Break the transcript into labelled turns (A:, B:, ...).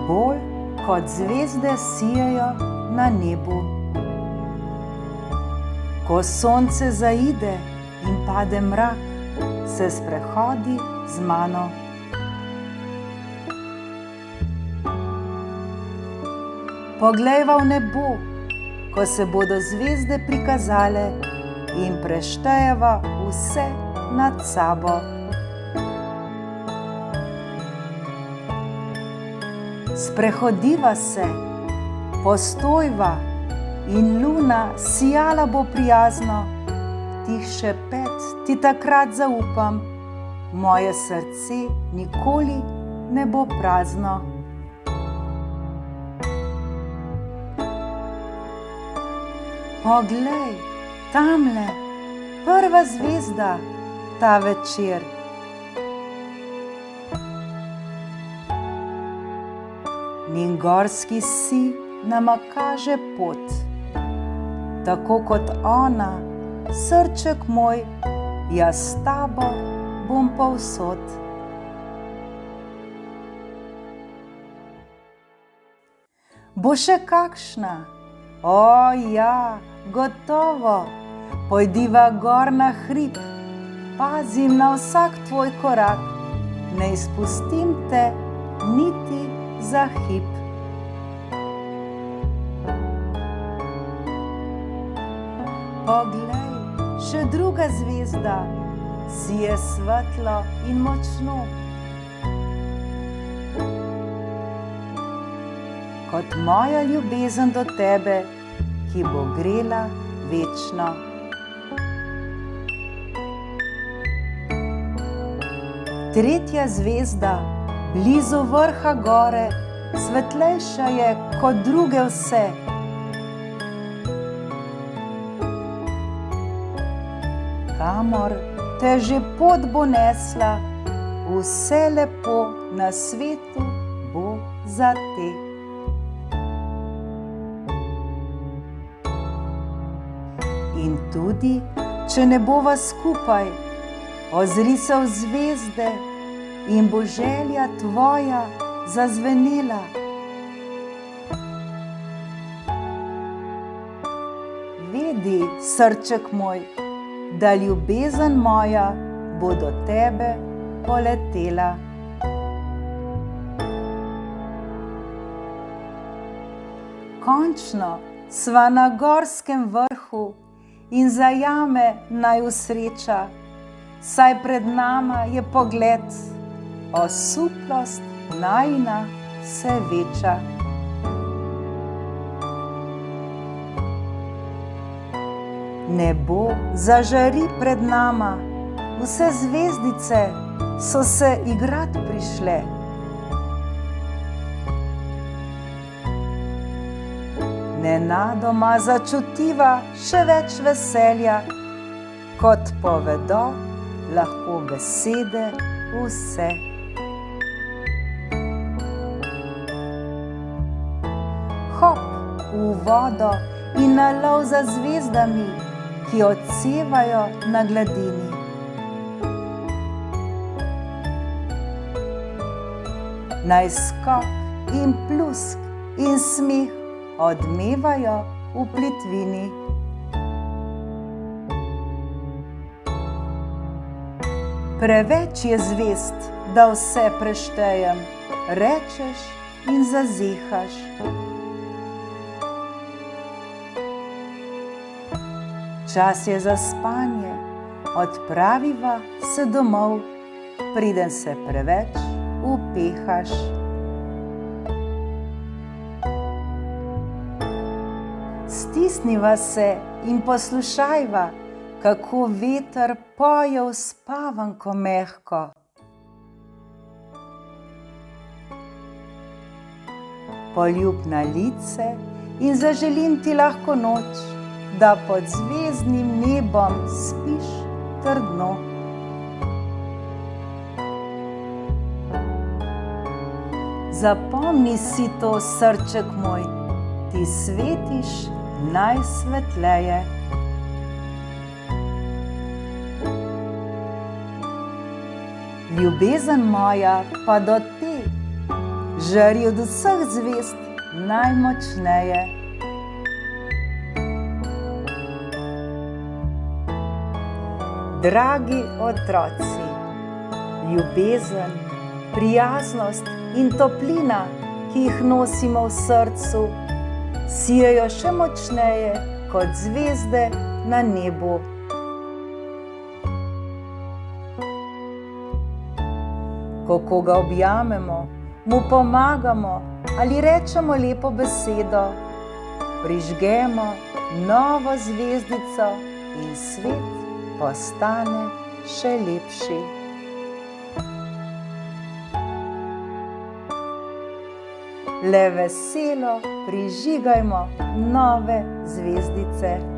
A: bolj kot zvezde sijajo na nebu. Ko sonce zaide in pade mrak, se sprehodi z mano. Poglejva v nebo, ko se bodo zvezde prikazale, in preštejeva vse nad sabo. Sprehodiva se, postojva, in luna sijala bo prijazno. Tih šepet ti takrat zaupam, moje srce nikoli ne bo prazno. Poglej, tamle, prva zvezda ta večer. Njen gorski sij nama kaže pot. Tako kot ona, srček moj, jaz s tabo bom povsod. Bo še kakšna? O, ja, gotovo. Pojdiva gor na hrib, pazim na vsak tvoj korak, ne izpustim te niti za hip. Poglej, še druga zvezda, sije svetlo in močno. Kot moja ljubezen do tebe, ki bo grela večno. Tretja zvezda, blizu vrha gore, svetlejša je kot druge vse. Kamor te že pot bo nesla, vse lepo na svetu bo za te. In tudi, če ne bova skupaj, ozri se v zvezde in bo želja tvoja zazvenela. Vedi, srček moj, da ljubezen moja bo do tebe poletela. Končno sva na gorskem vrhu in zajame naju sreča, saj pred nama je pogled, osuplost najina se veča. Nebo zažari pred nama, vse zvezdice so se igrat prišle. Nenadoma začutiva še več veselja, kot povedo lahko besede vse. Hop v vodo in na lov za zvezdami, ki odsevajo na gladini. Naj skok in plusk in smeh odmevajo v plitvini. Preveč je zvezd, da vse preštejem, rečeš in zazihaš. Čas je za spanje, odpraviva se domov, preden se preveč upehaš. Stisniva se in poslušajva, kako veter poje uspavanko mehko. Poljub na lice in zaželim ti lahko noč, da pod zvezdnim nebom spiš trdno. Zapomni si to, srček moj, ti svetiš najsvetleje. Ljubezen moja pa do te, žari od vseh zvezd najmočneje. Dragi otroci, ljubezen, prijaznost in toplina, ki jih nosimo v srcu, sijajo še močneje kot zvezde na nebu. Ko koga objamemo, mu pomagamo ali rečemo lepo besedo, prižgemo novo zvezdico in svet postane še lepši. Le veselo prižigajmo nove zvezdice.